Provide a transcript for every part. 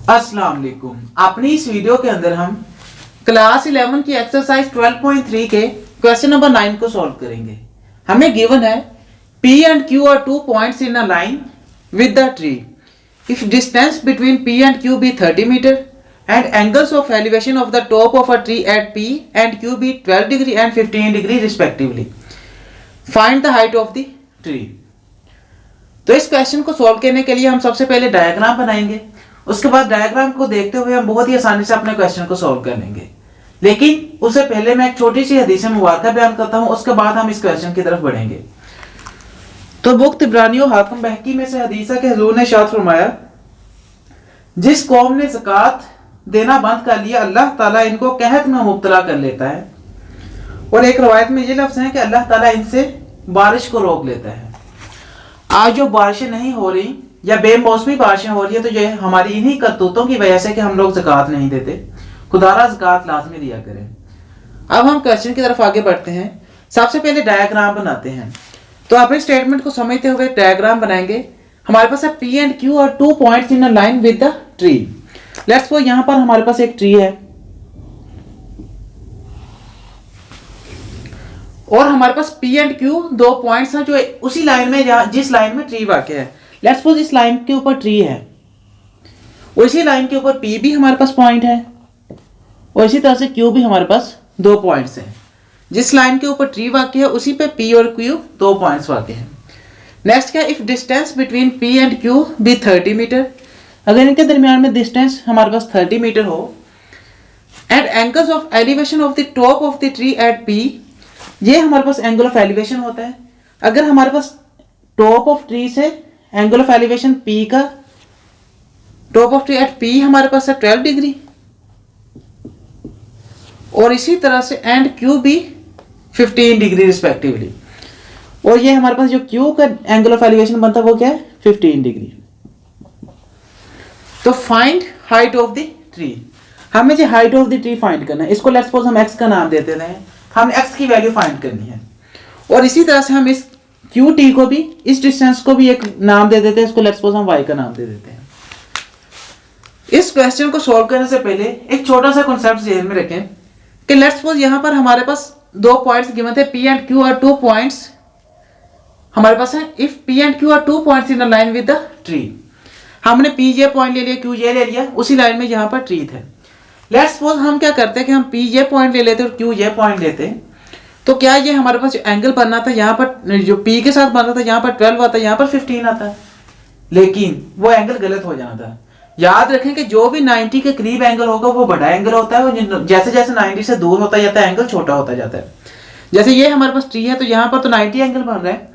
अस्सलाम वालेकुम। अपनी इस वीडियो के अंदर हम क्लास 11 की एक्सरसाइज 12.3 के क्वेश्चन नंबर 9 को सॉल्व करेंगे। हमें गिवन है P and Q are 2 points in a line with the tree. If distance between P and Q be 30 meter and angles of elevation of the top of a tree at P and Q be 12 degree and 15 degree respectively. Find the height of the tree. तो इस question को solve करने के लिए हम सबसे पहले diagram बनाएंगे। उसके बाद डायग्राम को देखते हुए हम बहुत ही आसानी से अपने क्वेश्चन को सॉल्व कर लेंगे। लेकिन उससे पहले मैं एक छोटी सी हदीस मुबारक बयान करता हूं, उसके बाद हम इस क्वेश्चन की तरफ बढ़ेंगे। तो बुक तिब्रानी और हाकिम बहकी में से हदीस है कि हुजूर ने इरशाद फरमाया, जिस कौम ने ज़कात देना बंद कर लिया अल्लाह ताला इनको कहत में मुब्तला कर लेता है। और एक रवायत में ये लफ्ज़ है कि अल्लाह ताला इनसे बारिश को रोक लेता है। आज जो बारिशें नहीं हो रही या बेमौसमी बारिशें हो रही है तो ये हमारी इन्हीं करतूतों की वजह से कि हम लोग ज़कात नहीं देते। खुदारा ज़कात लाजमी दिया करें। अब हम क्वेश्चन की तरफ आगे बढ़ते हैं। सबसे पहले डायग्राम बनाते हैं। तो अपने स्टेटमेंट को समझते हुए डायग्राम बनाएंगे। हमारे पास है P and Q और 2 points in a line with the tree. Let's suppose यहाँ पर हमारे पास एक ट्री है और हमारे पास P and Q 2 पॉइंट्स हैं जो उसी लाइन में जिस लाइन में ट्री वाक़ है। लेट्स सपोज इस लाइन के ऊपर ट्री है और इसी लाइन के ऊपर P भी हमारे पास पॉइंट है और इसी तरह से Q भी हमारे पास 2 पॉइंट्स हैं। जिस लाइन के ऊपर ट्री वाक़ है उसी पे P और Q 2 पॉइंट्स वाक़ हैं। नेक्स्ट क्या, if distance between P and Q भी 30 मीटर, अगर इनके दरमियान में डिस्टेंस हमारे पास 30 मीटर हो and angles of elevation of the top of the tree eight P, ये हमारे पास एंगल ऑफ एलिवेशन होता है। अगर हमारे पास टॉप ऑफ ट्री से एंगल ऑफ एलिवेशन P का top of tree eight P हमारे पास है 12 डिग्री और इसी तरह से एंड Q भी 15 डिग्री रिस्पेक्टिवली। और ये हमारे पास जो Q का एंगल ऑफ एलिवेशन बनता है वो क्या है 15 डिग्री। तो find height of the tree, हमें जो height of the tree find करना है। इसको लेट्स सपोज हम x का नाम देते हैं, हम x की वैल्यू फाइंड करनी है। और इसी तरह से हम इस QT को भी, इस डिस्टेंस को भी एक नाम दे देते हैं, इसको लेट्स सपोज हम y का नाम दे देते हैं। इस क्वेश्चन को सॉल्व करने से पहले एक छोटा सा कॉन्सेप्ट ध्यान में रखें कि लेट्स सपोज यहाँ पर हमारे पास 2 पॉइंट्स गिवन थे P and Q और 2 पॉइंट्स हमारे पास है। If P and Q are 2 points in a line with the tree, हमने P ये पॉइंट ले लिया, Q ये ले लिया, उसी लाइन में यहाँ पर ट्री थे। लेट्स सपोज हम क्या करते हैं कि हम P ये पॉइंट ले लेते और Q ये पॉइंट लेते, तो क्या ये हमारे पास जो एंगल बनना था यहाँ पर, जो P के साथ बनना था यहाँ पर 12 आता है, यहाँ पर 15 आता है, लेकिन वो एंगल गलत हो जाना था। याद रखें कि जो भी 90 के करीब एंगल होगा वो बड़ा एंगल होता है और जैसे जैसे 90 से दूर होता जाता है एंगल छोटा होता जाता है। जैसे ये हमारे पास ट्री है तो यहाँ पर तो 90 एंगल बन रहा है,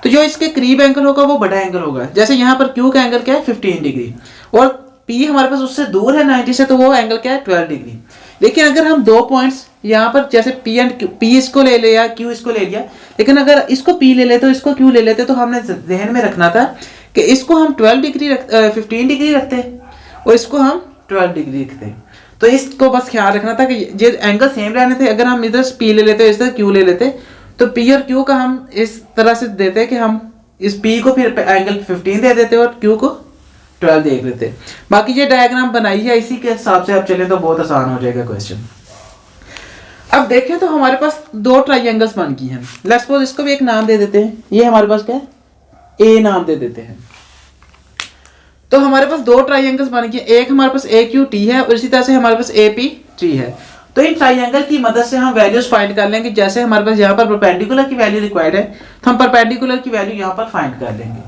तो जो इसके करीब एंगल होगा वो बड़ा एंगल होगा। जैसे यहाँ पर Q का एंगल क्या है 15 डिग्री और P हमारे पास उससे दूर है 90 से, तो वो एंगल क्या है 12 डिग्री। लेकिन अगर हम 2 पॉइंट्स यहाँ पर जैसे P इसको ले लिया, Q इसको ले लिया, लेकिन अगर इसको P ले लेते तो इसको Q ले लेते, तो हमने ध्यान में रखना था कि इसको हम 15 डिग्री रखते और इसको हम 12 डिग्री रखते। तो इसको बस ख्याल रखना था कि ये एंगल सेम रहने थे। अगर हम इधर P ले लेते, इधर Q ले लेते, तो P और Q का हम इस तरह से देते कि हम इस P को फिर एंगल 15 दे देते और Q को 12 देख लेते। बाकी ये डायग्राम बनाई है, इसी के हिसाब से आप चलें तो बहुत आसान हो जाएगा क्वेश्चन। अब देखें तो हमारे पास 2 ट्राइंगल्स बन गई हैं। लेट्स सपोज इसको भी एक नाम दे देते हैं, ये हमारे पास क्या है A नाम दे देते हैं। तो हमारे पास 2 ट्राइंगल्स बन गए, एक हमारे पास AQT है और इसी तरह से हमारे पास APT है। तो इन ट्राइंगल की मदद से हम वैल्यूज फाइंड कर लेंगे। जैसे हमारे पास यहाँ पर परपेंडिकुलर की वैल्यू रिक्वायर्ड है तो हम परपेंडिकुलर की वैल्यू यहाँ पर फाइंड कर लेंगे।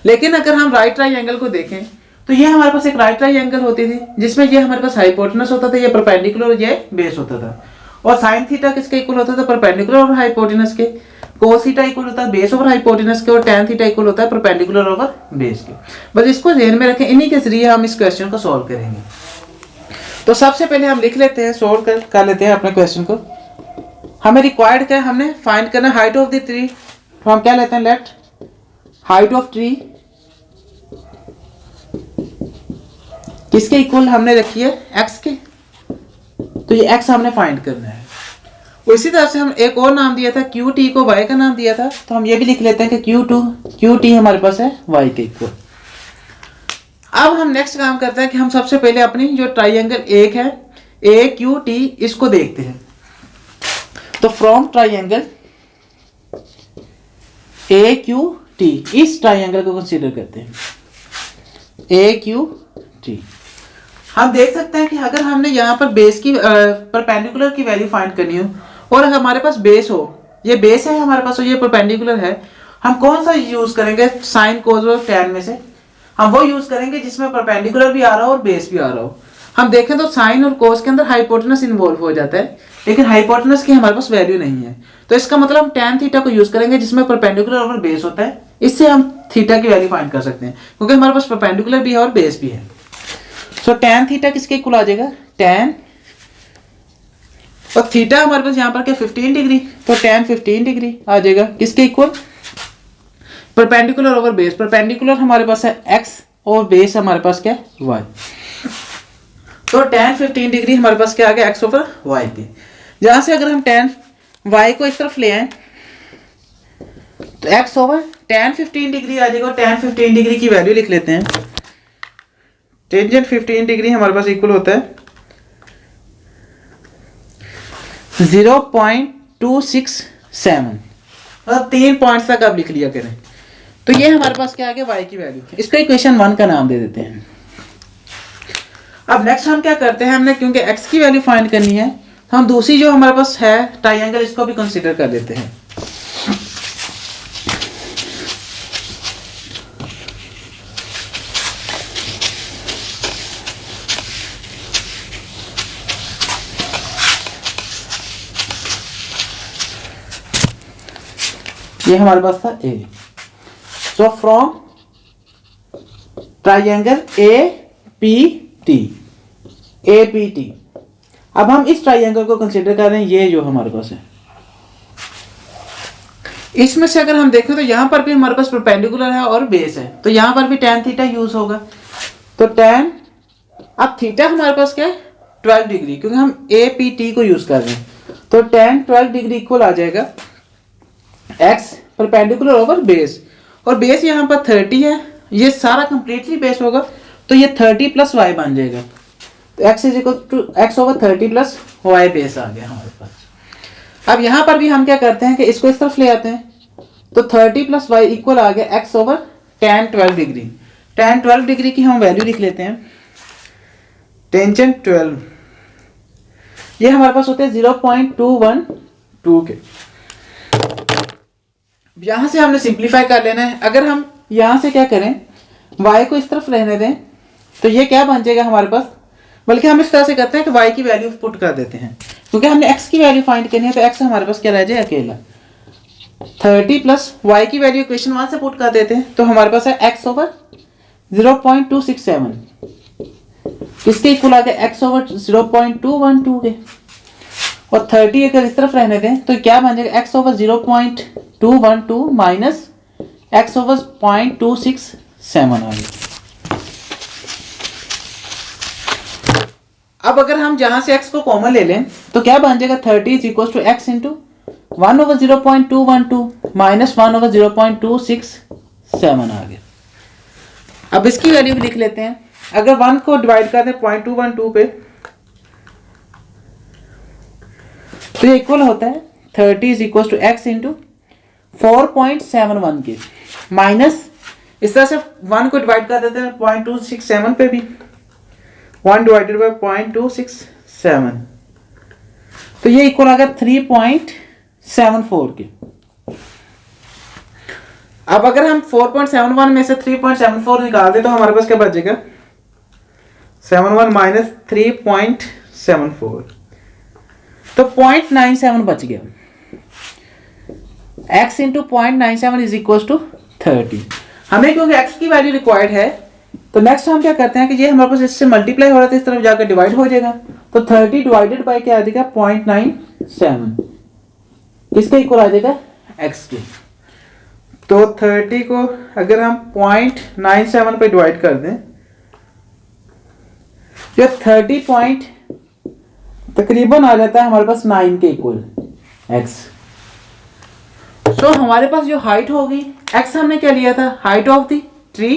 लेकिन अगर हम राइट ट्राइंगल को देखें तो ये हमारे पास एक राइट ट्राइंगल होती थी जिसमें ये हमारे पास हाइपोटेनस होता था, ये परपेंडिकुलर और ये बेस होता था। और साइन थीटा किसके इक्वल होता था, परपेंडिकुलर और हाइपोटेनस के। कोस थीटा इक्वल होता है बेस ओवर हाइपोटेनस के और टैन थीटा इक्वल होता है परपेंडिकुलर ओवर बेस के। बस इसको ध्यान में रखें, इन्हीं के जरिए हम इस क्वेश्चन को सॉल्व करेंगे। तो सबसे पहले हम लिख लेते हैं, सॉल्व कर लेते हैं अपने क्वेश्चन को। हमें रिक्वायर्ड क्या है, हमने फाइंड करना हाइट ऑफ द ट्री। तो हम क्या लेते हैं, लेट हाइट ऑफ ट्री किसके इक्वल हमने रखी है x के, तो ये x हमने फाइंड करना है। इसी तरह से हम एक और नाम दिया था QT को y का नाम दिया था, तो हम ये भी लिख लेते हैं कि QT हमारे पास है y के इक्वल। अब हम नेक्स्ट काम करते हैं कि हम सबसे पहले अपनी जो ट्राइंगल एक है ए क्यू टी इसको देखते हैं। तो from triangle A Q T इस ट्राइंगल को कंसीडर करते हैं ए क्यू टी। हम देख सकते हैं कि अगर हमने यहाँ पर बेस की परपेंडिकुलर की वैल्यू फाइंड करनी हो और हमारे पास बेस हो, ये बेस है हमारे पास और ये परपेंडिकुलर है, हम कौन सा यूज करेंगे साइन कोस और टैन में से? हम वो यूज करेंगे जिसमें परपेंडिकुलर भी आ रहा हो और बेस भी आ रहा हो। हम देखें तो साइन और कोस के अंदर हाइपोटेनस इन्वॉल्व हो जाता है, लेकिन हाइपोटेनस की हमारे पास वैल्यू नहीं है। तो इसका मतलब हम टैन थीटा को यूज करेंगे जिसमें परपेंडिकुलर और बेस होता है। इससे हम थीटा की वैल्यू फाइंड कर सकते हैं क्योंकि हमारे पास परपेंडिकुलर भी है और बेस भी है। सो टैन थीटा किसके इक्वल आ जाएगा? टैन और थीटा हमारे पास यहाँ पर क्या 15 डिग्री, तो टैन 15 डिग्री आ जाएगा किसके equal? Perpendicular over base. Perpendicular हमारे पास है x और बेस हमारे पास क्या है y। तो टैन 15 डिग्री हमारे पास क्या आ गया x ओवर y पे। जहां से अगर हम टैन y को इस तरफ ले आए तो x ओवर टैन 15 डिग्री आ जाएगा। टैन 15 डिग्री की वैल्यू लिख लेते हैं। टेंजेंट 15 डिग्री हमारे पास इक्वल होता है 0.267, मतलब 3 पॉइंट्स तक आप लिख लिया करें। तो ये हमारे पास क्या आ गया y की वैल्यू। इसको इक्वेशन 1 का नाम दे देते हैं। अब नेक्स्ट हम क्या करते हैं, हमने क्योंकि x की वैल्यू फाइंड करनी है, हम दूसरी जो हमारे पास है ट्राइंगल इसको भी कंसीडर कर लेते हैं। ये हमारे पास था a। So from triangle APT, अब हम इस ट्राइंगल को कंसीडर कर रहे हैं, ये जो हमारे पास है। इसमें से अगर हम देखें तो यहां पर भी हमारे पास परपेंडिकुलर है और बेस है, तो यहां पर भी टैन थीटा यूज होगा। तो टैन, अब थीटा हमारे पास क्या है 12 डिग्री, क्योंकि हम APT को यूज कर रहे हैं। तो टैन 12 डिग्री इक्वल आ जाएगा x परपेंडिकुलर ओवर बेस, और बेस यहाँ पर 30 है, ये सारा कंप्लीटली बेस होगा तो ये 30 प्लस y बन जाएगा। तो x is equal to x over 30 plus y base आ गया हमारे पास। अब यहाँ पर भी हम क्या करते हैं कि इसको इस तरफ ले आते हैं, तो 30 प्लस y इक्वल आ गया x over tan 12 degree. Tan 12 degree की हम वैल्यू लिख लेते हैं टेंजेंट 12, ये हमारे पास होते हैं 0.212 के। यहां से हमने सिंप्लीफाई कर लेना है। अगर हम यहां से क्या करें y को इस तरफ रहने दें तो ये क्या बन जाएगा हमारे पास, बल्कि हम इस तरह से करते हैं कि y की वैल्यू पुट कर देते हैं, क्योंकि हमने x की वैल्यू फाइंड करनी है। तो x हमारे पास क्या रह जाए अकेला 30 प्लस y की वैल्यू इक्वेशन 1 से पुट कर देते हैं। तो हमारे पास है x ओवर 0.267 किसके इक्वल आ गया x ओवर 0.212 के, और 30 अगर इस तरफ रहने दें तो क्या बन जाएगा x over 0.212 minus x over 0.267 आ गया। अब अगर हम जहां से x को कॉमन ले लें तो क्या बन जाएगा 30 is equal to x into 1 over 0.212 minus 1 over 0.267 आ गया। अब इसकी वैल्यू भी लिख लेते हैं। अगर 1 को डिवाइड कर दें 0.212 पे तो ये इक्वल होता है 30 is equal to x into 4.71 के, माइनस इस तरह से 1 को डिवाइड कर देते हैं 0.267 पे भी, 1 डिवाइडेड बाय 0.267, तो ये इक्वल आ गया 3.74 के। अब अगर हम 4.71 में से 3.74 निकाल दें तो हमारे पास क्या बचेगा 71 माइनस 3.74, तो 0.97 बच गया। x into 0.97 is equal to 30। हमें क्योंकि x की वैल्यू रिक्वायर्ड है तो नेक्स्ट हम क्या करते हैं कि ये हमारे पास इससे मल्टीप्लाई हो रहा था, इस तरफ जाकर डिवाइड हो जाएगा। तो 30 डिवाइडेड बाय क्या आ जाएगा 0.97, किसके इक्वल आ जाएगा x के। तो 30 को अगर हम 0.97 पे डिवाइड कर दें तो 30 पॉइंट तकरीबन आ जाता है हमारे पास 9 के इक्वल x। सो हमारे पास जो हाइट होगी x हमने क्या लिया था हाइट ऑफ द ट्री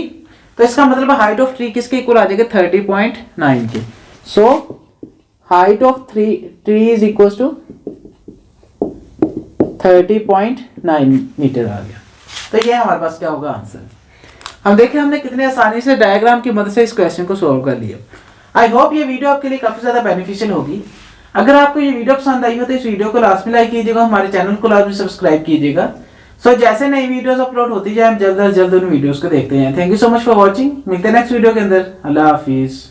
तो इसका मतलब हाइट ऑफ ट्री किसके इक्वल आ जाएगा 30.9 के। So height of tree is equal to 30.9 metre आ गया। तो ये हमारे पास क्या होगा आंसर। हम देखें हमने कितने आसानी से डायग्राम की मदद से इस क्वेश्चन को सॉल्व कर लिया। आई होप ये वीडियो आपके लिए काफी ज्यादा बेनिफिशियल होगी। अगर आपको ये वीडियो पसंद आई हो तो इस वीडियो को लास्ट में लाइक कीजिएगा, हमारे चैनल को लास्ट में सब्सक्राइब कीजिएगा। सो जैसे नई वीडियोस अपलोड होती जाए हम जल्द से जल्द उन वीडियोस को देखते हैं। Thank you so much for watching. मिलते हैं नेक्स्ट वीडियो के अंदर। अल्लाह हाफिज।